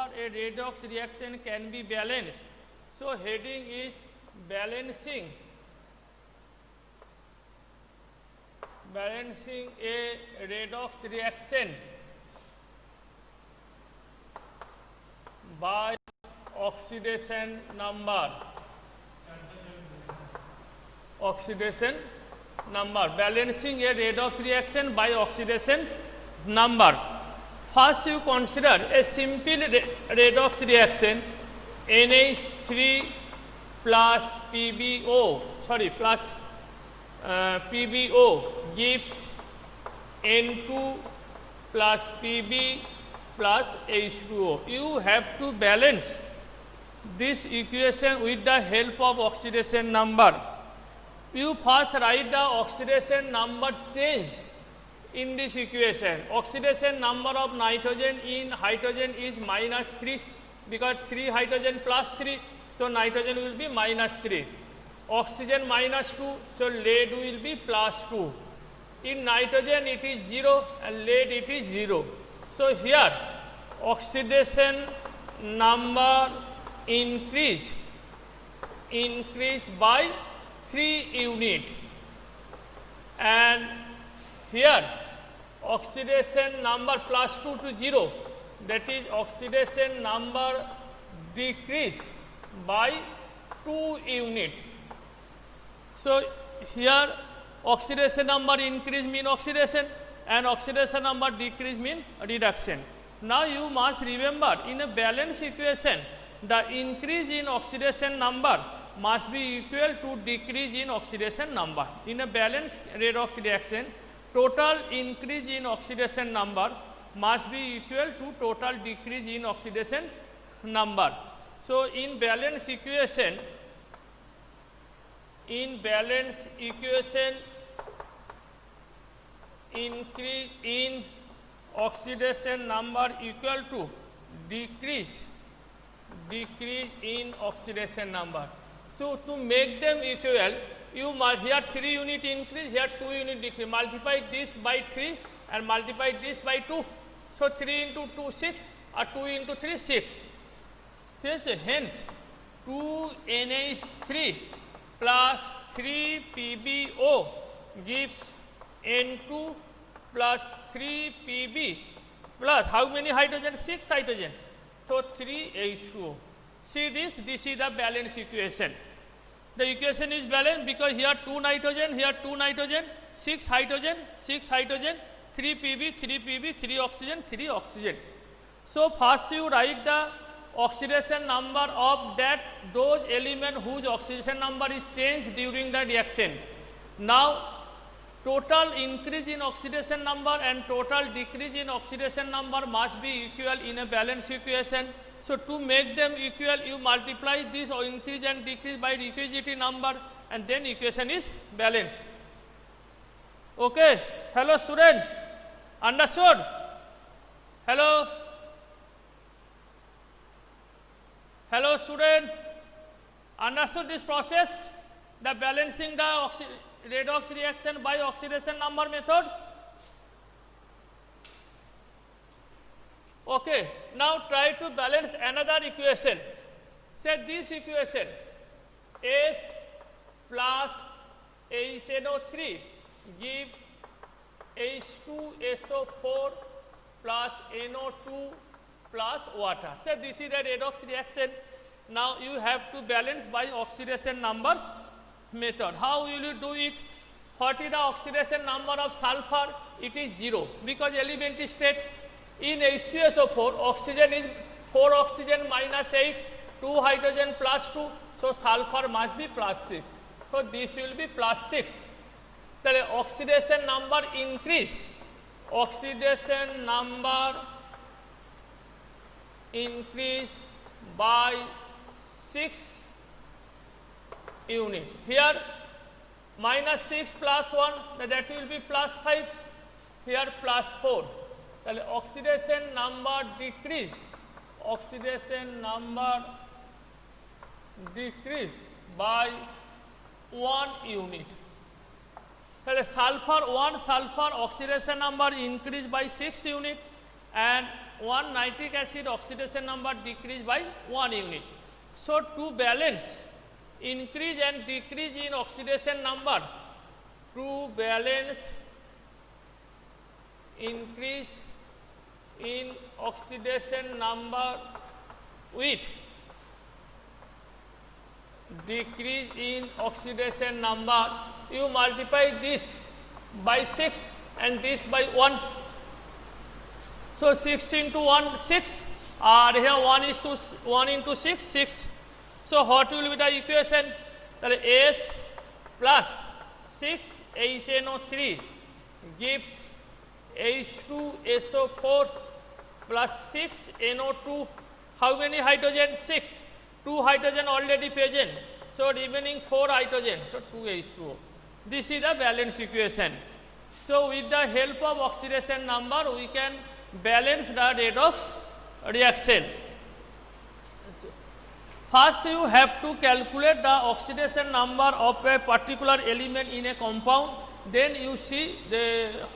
number a redox reaction can be balanced. So heading is balancing a redox reaction by oxidation number. Balancing a redox reaction by oxidation number. First you consider a simple redox reaction, NH3 plus PbO gives N2 plus Pb plus H2O. You have to balance this equation with the help of oxidation number. You first write the oxidation number change in this equation. Oxidation number of nitrogen in hydrogen is -3 because 3 hydrogen plus 3, so nitrogen will be -3. Oxygen -2, so lead will be +2. In nitrogen it is 0 and lead it is 0. So here oxidation number increase by 3 unit, and here oxidation number +2 to 0, that is oxidation number decrease by 2 unit. So here oxidation number increase mean oxidation and oxidation number decrease mean reduction. Now you must remember, in a balanced equation the increase in oxidation number must be equal to decrease in oxidation number. In a balanced redox reaction, total increase in oxidation number must be equal to total decrease in oxidation number. So in balanced equation increase in oxidation number equal to decrease in oxidation number. So to make them equal, you here 3 unit increase, here 2 unit decrease, multiply this by 3 and multiply this by 2. So 3 into 2 6 or 2 into 3 6. Hence 2 NH3 plus 3 PbO gives N2 plus 3 Pb plus how many hydrogen? 6 hydrogen. So 3 H2O. See this is the balanced equation. The equation is balanced because here 2 nitrogen, here 2 nitrogen, 6 hydrogen, 6 hydrogen, 3 Pb, 3 Pb, 3 oxygen, 3 oxygen. So first you write the oxidation number of those elements whose oxidation number is changed during the reaction. Now total increase in oxidation number and total decrease in oxidation number must be equal in a balanced equation. So to make them equal, you multiply this increase and decrease by refugee number, and then equation is balanced. Okay. Hello student, understood? Hello student, understood this process, the balancing the redox reaction by oxidation number method? Okay. Now try to balance another equation. Say this equation, S plus HNO3 give H2SO4 plus NO2 plus water. Say this is a redox reaction. Now you have to balance by oxidation number method. How will you do it? What is the oxidation number of sulfur? It is 0 because elementary state. In H2SO4 oxygen is 4 oxygen minus 8, 2 hydrogen plus 2, so sulfur must be plus 6. So this will be plus 6. The oxidation number increase by 6 unit. Here minus 6 plus 1, that will be plus 5, here plus 4. The oxidation number decrease by 1 unit. So sulfur oxidation number increase by 6 unit and one nitric acid oxidation number decreased by 1 unit. So, to balance increase and decrease in oxidation number, to balance increase in oxidation number with decrease in oxidation number, you multiply this by 6 and this by 1. So, 6 into 1 6, here 1 is to 1 into 6 6. So, what will be the equation? That S plus 6 HNO3 gives H2SO4 plus 6 NO2. How many hydrogen? 6. 2 hydrogen already present. So, remaining 4 hydrogen. So, 2H2O. This is the balance equation. So, with the help of oxidation number, we can balance the redox reaction. First, you have to calculate the oxidation number of a particular element in a compound. Then you see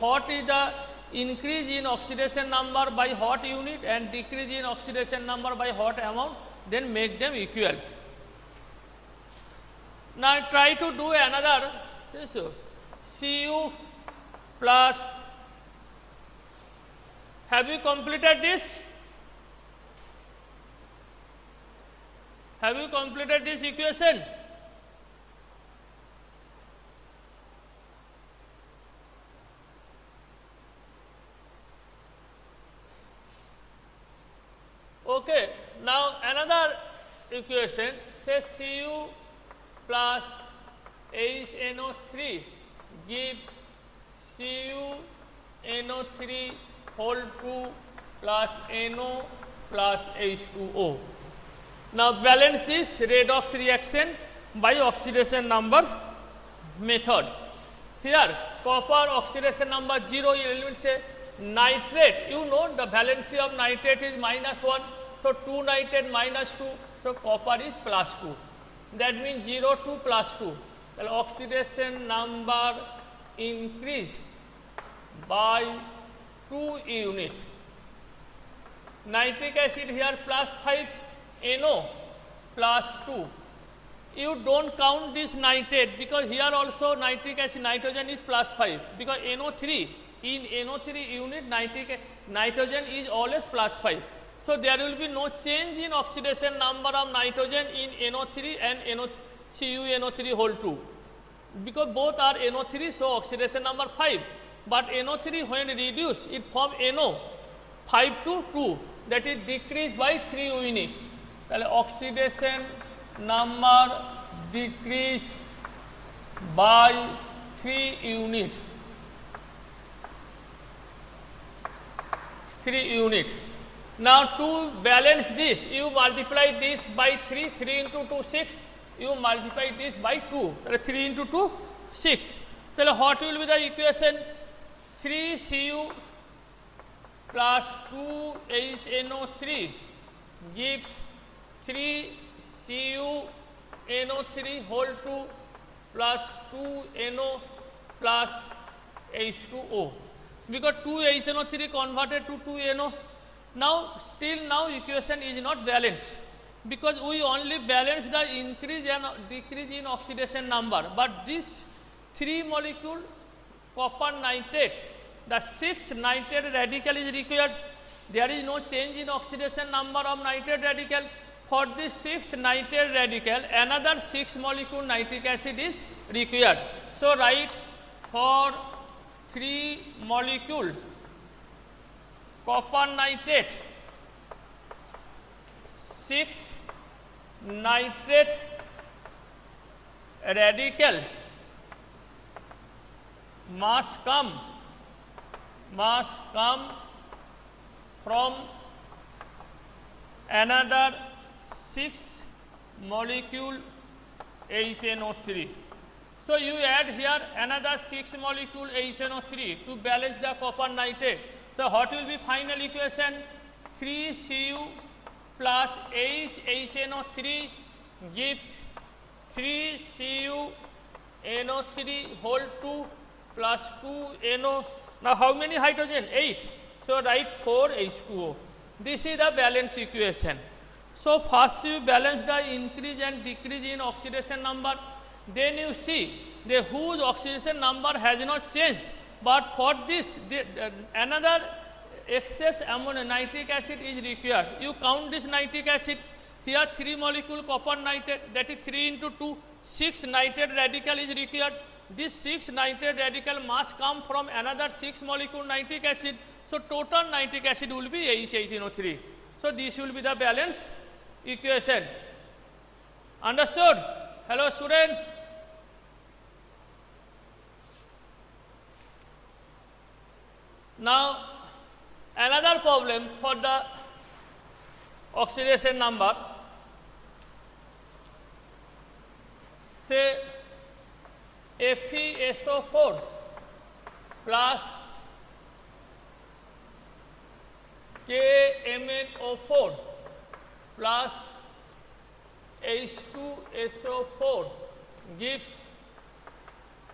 what is the increase in oxidation number by what unit and decrease in oxidation number by what amount, then make them equal. Now, try to do another Cu plus, have you completed this? Have you completed this equation? Okay. Now, another equation, say Cu plus HNO3 give CuNO3 whole 2 plus NO plus H2O. Now, balance this redox reaction by oxidation number method. Here copper oxidation number 0, element say nitrate, you know the valency of nitrate is -1. So, 2 nitrate minus 2, so copper is +2, that means 0 2 +2. Well, oxidation number increase by 2 unit. Nitric acid here +5, NO +2. You don't count this nitrate because here also nitric acid nitrogen is +5, because NO3 in NO3 unit nitrogen is always +5. So, there will be no change in oxidation number of nitrogen in NO3 and CuNO3 whole 2, because both are NO3, so oxidation number 5, but NO3 when reduced it from NO 5 to 2, that is decreased by 3 unit. Oxidation number decreased by 3 unit. 3 unit. Now, to balance this, you multiply this by 3, 3 into 2, 6, you multiply this by 2, 3 into 2, 6. So, what will be the equation? 3Cu plus 2HNO3 gives 3CuNO3 whole 2 plus 2NO plus H2O, because 2HNO3 converted to 2NO. Now, still now equation is not balanced, because we only balance the increase and decrease in oxidation number, but this 3 molecule copper nitrate, the 6 nitrate radical is required. There is no change in oxidation number of nitrate radical. For this 6 nitrate radical, another 6 molecule nitric acid is required. So, write for 3 molecule copper nitrate, 6 nitrate radical must come from another 6 molecule HNO3. So, you add here another 6 molecule HNO3 to balance the copper nitrate. So, what will be final equation? 3Cu plus HNO3 gives 3CuNO3 whole 2 plus 2NO. Now, how many hydrogen? 8. So, write 4H2O. This is the balance equation. So first you balance the increase and decrease in oxidation number, then you see the whose oxidation number has not changed, but for this another excess nitric acid is required. You count this nitric acid, here 3 molecule copper nitrate, that is 3 into 2, 6 nitrate radical is required. This 6 nitrate radical must come from another 6 molecule nitric acid. So total nitric acid will be HHNO3. So this will be the balance equation. Understood? Hello student? Now another problem for the oxidation number, say FeSO4 plus KMnO4 plus H2SO4 gives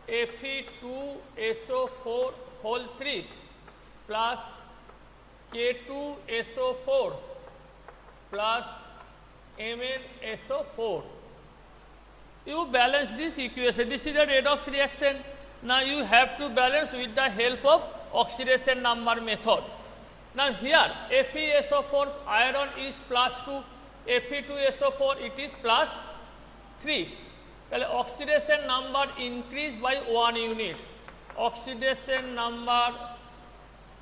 Fe2SO4 whole 3 plus K2SO4 plus MnSO4. You balance this equation. This is a redox reaction. Now you have to balance with the help of oxidation number method. Now here FeSO4 iron is plus 2, Fe2SO4 it is plus 3. So oxidation number increased by 1 unit. Oxidation number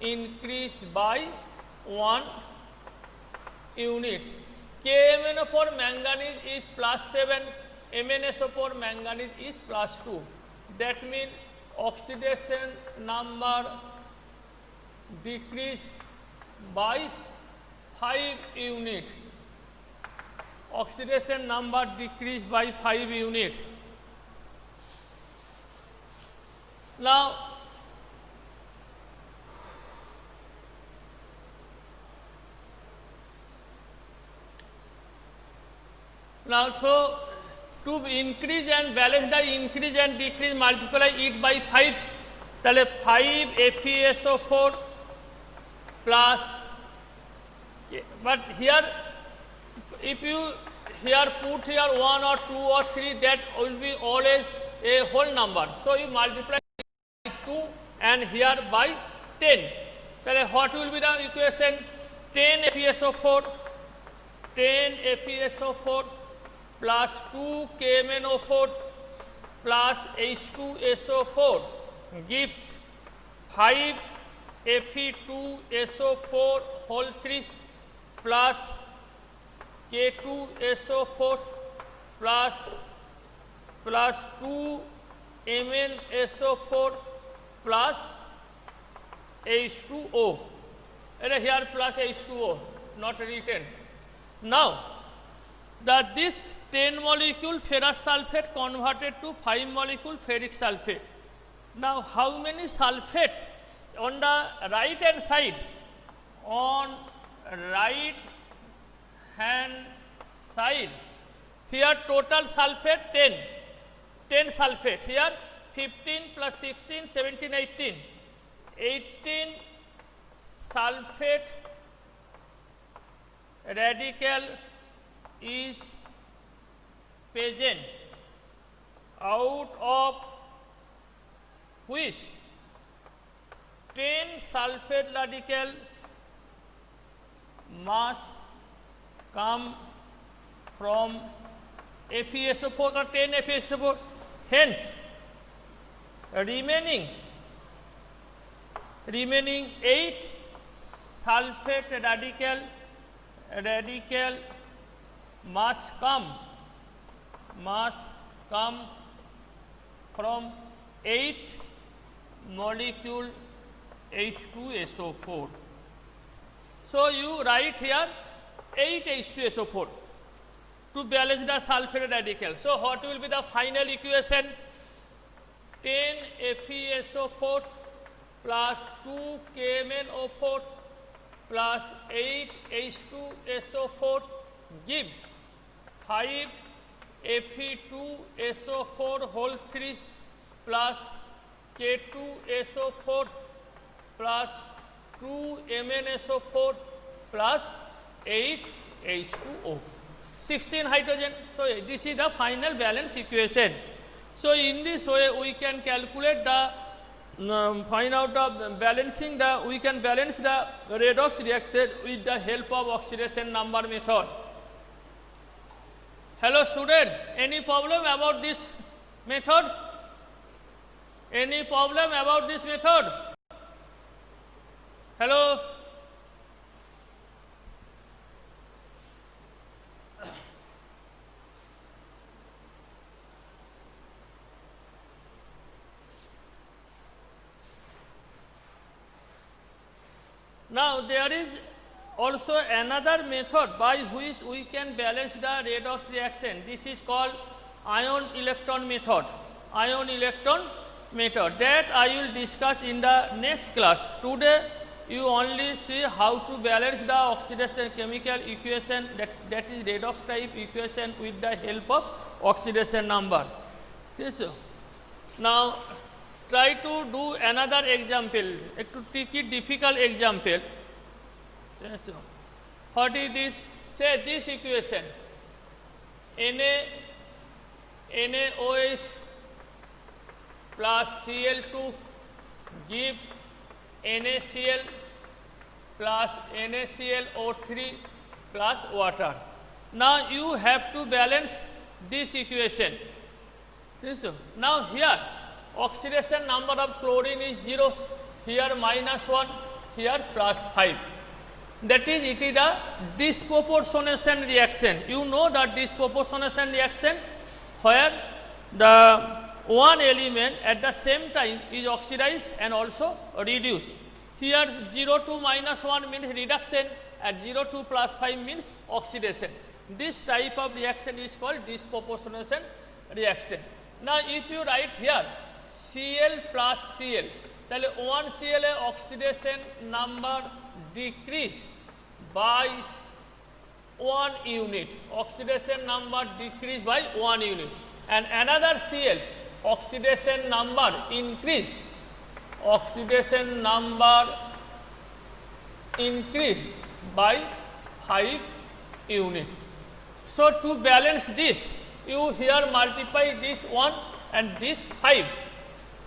increased by 1 unit. KMnO4 manganese is plus 7, MnSO4 manganese is plus 2. That means oxidation number decreased by 5 unit. Oxidation number decreased by 5 unit. Now so to increase and balance the increase and decrease, multiply it by 5. Tale 5 FeSO4 plus, but here if you here put here 1 or 2 or 3, that will be always a whole number. So you multiply by 2 and here by 10. So what will be the equation? 10 FeSO4 plus 2 KMnO4 plus H2SO4 gives 5 Fe2SO4 whole 3 plus K2SO4 plus 2 MnSO4 plus H2O. Here plus H2O not written. Now this 10 molecule ferrous sulfate converted to 5 molecule ferric sulfate. Now how many sulfate on the right hand side? On right hand side, here total sulfate 10 sulfate, here 15 plus 16, 17, 18 sulfate radical is present, out of which 10 sulfate radical must come from FeSO4 or 10 FeSO4. Hence remaining 8 sulfate radical must come from 8 molecule H2SO4. So you write here 8 H2SO4 to balance the sulfate radical. So what will be the final equation? 10 FeSO4 plus 2 KMnO4 plus 8 H2SO4 give 5 Fe2SO4 whole 3 plus K2SO4 plus 2 MnSO4 plus 8 H2O. 16 hydrogen. So this is the final balance equation. So in this way we can calculate the find out the balancing the we can balance the redox reaction with the help of oxidation number method. Hello student, any problem about this method? Any problem about this method? Hello? Now there is also another method by which we can balance the redox reaction. This is called ion electron method. Ion electron method that I will discuss in the next class. Today you only see how to balance the oxidation chemical equation, that is redox type equation with the help of oxidation number. Yes. Now try to do another example, a tricky difficult example. Yes. What is this? Say this equation, NaOH plus Cl2 gives NaCl plus NaClO3 plus water. Now you have to balance this equation. Yes. Now here oxidation number of chlorine is 0, here -1, here +5. That is, it is a disproportionation reaction. You know that disproportionation reaction where the one element at the same time is oxidized and also reduced. Here 0 to -1 means reduction, at 0 to +5 means oxidation. This type of reaction is called disproportionation reaction. Now if you write here Cl plus Cl, then 1 Cl oxidation number decrease by 1 unit, oxidation number decrease by 1 unit, and another Cl oxidation number increase, oxidation number increase by 5 unit. So to balance this, you here multiply this 1 and this 5.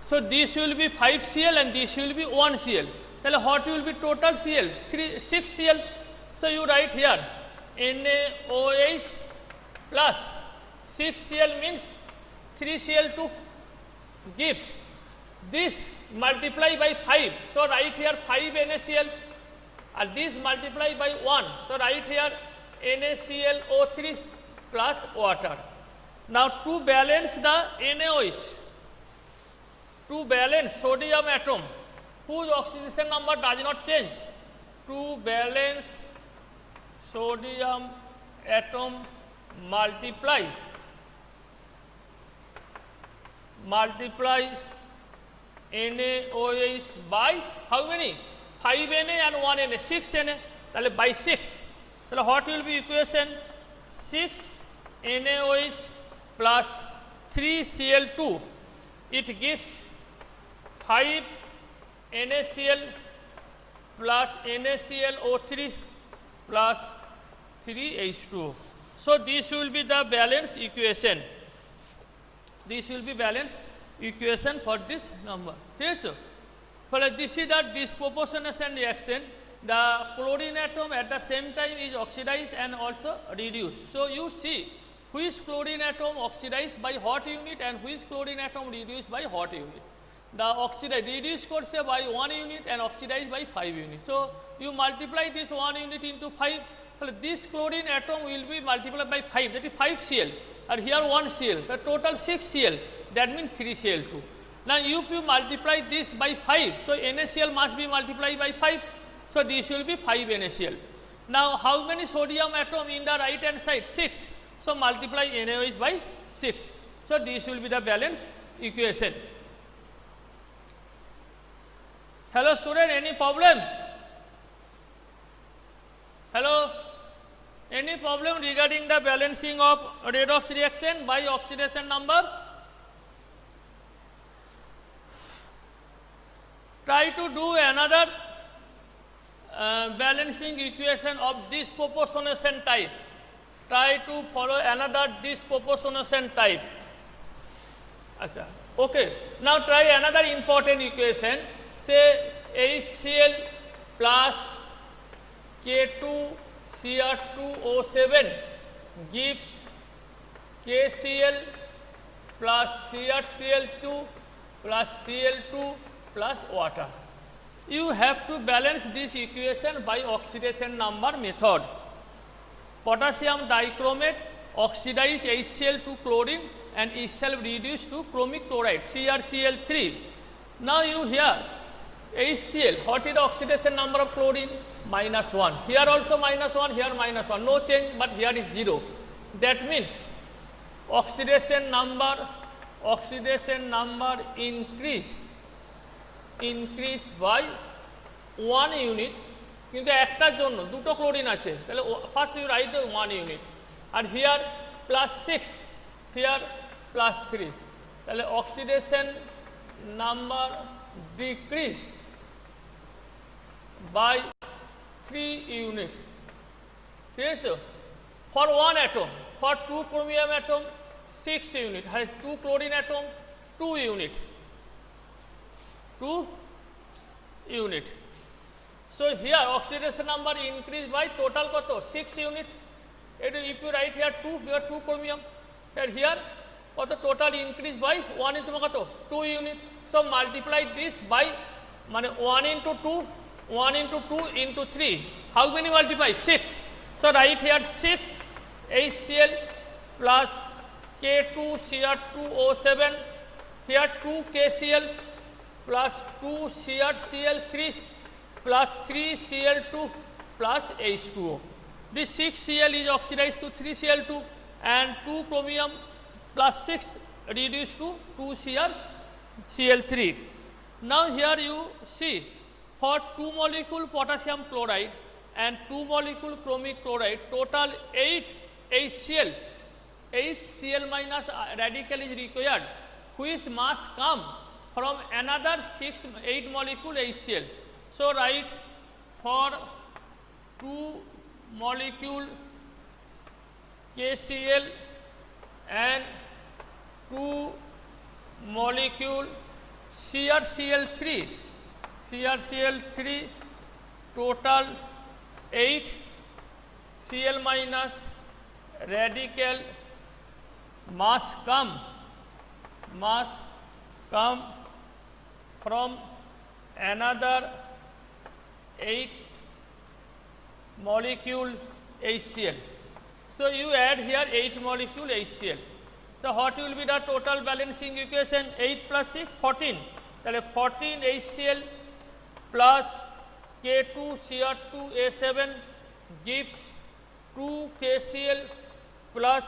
So this will be 5 Cl and this will be 1 Cl. Then what will be total Cl? 6 Cl. So you write here NaOH plus 6 Cl means 3 Cl2 gives this multiply by 5. So write here 5 NaCl and this multiply by 1. So write here NaClO3 plus water. Now to balance the NaOH, to balance sodium atom whose oxidation number does not change, to balance sodium atom multiply NaOH by how many? 5 Na and 1 Na, 6 Na, by 6. So what will be equation? 6 NaOH plus 3 Cl2, it gives 5 NaCl plus NaClO3 plus 3H2O. So this will be the balance equation. This will be balance equation for this number. Yes. So this is the disproportionation reaction. The chlorine atom at the same time is oxidized and also reduced. So you see which chlorine atom oxidized by hot unit and which chlorine atom reduced by hot unit. The oxidized reduced course by 1 unit and oxidized by 5 units. So you multiply this 1 unit into 5. So this chlorine atom will be multiplied by 5, that is 5 Cl, and here 1 Cl, the total 6 Cl, that means 3 Cl2. Now if you multiply this by 5, so NaCl must be multiplied by 5, so this will be 5 NaCl. Now how many sodium atom in the right hand side? 6, so multiply NaOH by 6, so this will be the balance equation. Hello student, any problem? Hello? Any problem regarding the balancing of redox reaction by oxidation number? Try to do another balancing equation of disproportionation type. Try to follow another disproportionation type. Achha. Okay. Now try another important equation. Say HCl plus K2Cr2O7 gives KCl plus CrCl2 plus Cl2 plus water. You have to balance this equation by oxidation number method. Potassium dichromate oxidize HCl to chlorine and itself reduced to chromic chloride CrCl3. Now you here HCl, what is the oxidation number of chlorine? -1. Here also -1, here -1. No change, but here is 0. That means oxidation number increase by 1 unit. কিন্তু একটার জন্য দুটো chlorine আছে, তাহলে first you write 1 unit, আর here +6, here +3, তাহলে oxidation number decrease by 3 unit. ঠিক আছে, for 1 atom, for 2 chromium atom 6 unit, has 2 chlorine atom 2 unit. So here oxidation number increase by total koto 6 unit. If you write here 2, here 2 chromium, here koto total increase by 1 into koto 2 unit. So multiply this by 1 into 2 into 3. How many multiply? 6. So write here 6 HCl plus K2Cr2O7, here 2 KCl plus 2 CrCl3 plus 3 Cl2 plus H2O. This 6 Cl is oxidized to 3 Cl2 and 2 chromium plus 6 reduced to 2 CrCl3. Now here you see, for 2 molecule potassium chloride and 2 molecule chromic chloride, total 8 HCl, 8 Cl minus radical is required, which must come from another 8 molecule HCl. So write for 2 molecule KCl and 2 molecule CrCl3, total 8 Cl minus radical must come from another 8 molecule HCl. So you add here 8 molecule HCl. So what will be the total balancing equation? 8 plus 6, 14. Then 14 HCl plus K2Cr2A7 gives 2 KCl plus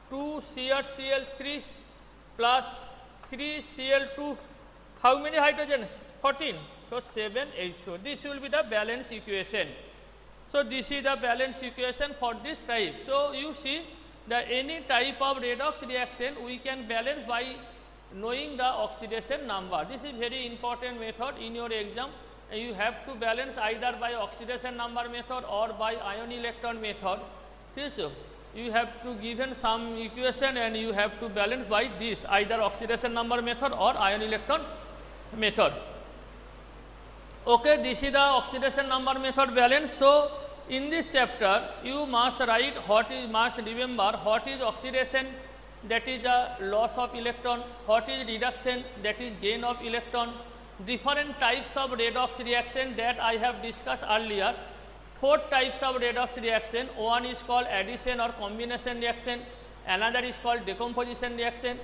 2 CrCl3 plus 3 Cl2. How many hydrogens? 14. So 7 H2O. This will be the balance equation. So this is the balance equation for this type. So you see that any type of redox reaction we can balance by knowing the oxidation number. This is very important method in your exam. You have to balance either by oxidation number method or by ion electron method. So you have to given some equation and you have to balance by this, either oxidation number method or ion electron method. Okay, this is the oxidation number method balance. So in this chapter you must write remember what is oxidation, that is the loss of electron, what is reduction, that is gain of electron, different types of redox reaction that I have discussed earlier. 4 types of redox reaction. One is called addition or combination reaction, another is called decomposition reaction.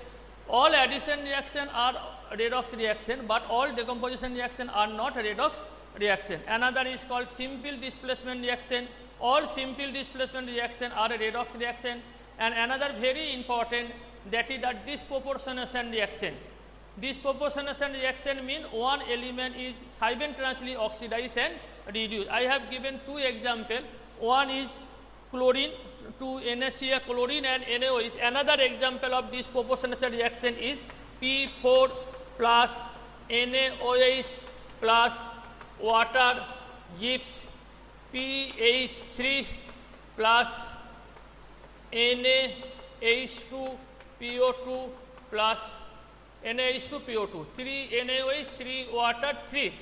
All addition reaction are redox reaction, but all decomposition reaction are not redox reaction. Another is called simple displacement reaction. All simple displacement reaction are a redox reaction. And another very important, that is the disproportionation reaction. Disproportionation reaction means one element is simultaneously oxidized and reduced. I have given 2 examples. One is chlorine to NaCl chlorine and NaOH. Another example of disproportionation reaction is P4 plus NaOH plus water gives PH3 plus NaH2 PO2 plus NaH2 PO2, 3 NaOH, 3 water, 3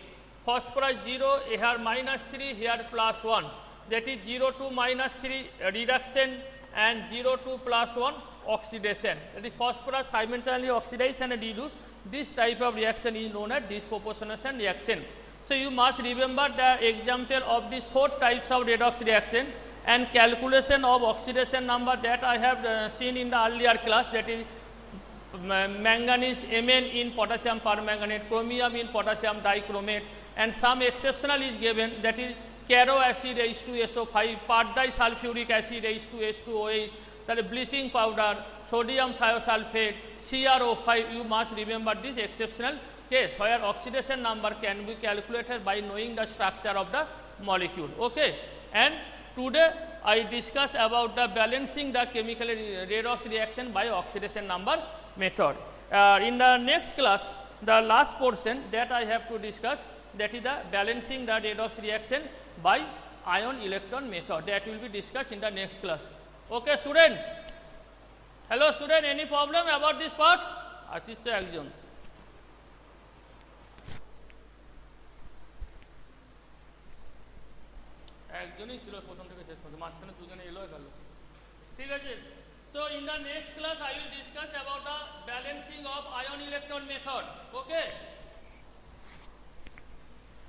phosphorus 0, here minus 3, here plus 1, that is 0 to minus 3 reduction and 0 to plus 1 oxidation. That is phosphorus simultaneously oxidize and reduce. This type of reaction is known as disproportionation reaction. So you must remember the example of these 4 types of redox reaction and calculation of oxidation number that I have seen in the earlier class, that is manganese Mn in potassium permanganate, chromium in potassium dichromate, and some exceptional is given, that is caro acid H2SO5, part disulfuric acid H2H2OH, that is bleaching powder, sodium thiosulfate, CrO5. You must remember this exceptional case where oxidation number can be calculated by knowing the structure of the molecule. Okay. And today I discuss about the balancing the chemical redox reaction by oxidation number method. In the next class, the last portion that I have to discuss, that is the balancing the redox reaction by ion electron method, that will be discussed in the next class. Okay, student? Hello student, any problem about this part? Ashish একজন একজনই ছিল প্রথম থেকে শেষ পর্যন্ত, মাঝখানে দুজনে এলো গেল, ঠিক আছে? So in the next class I will discuss about the balancing of ion electron method. Okay.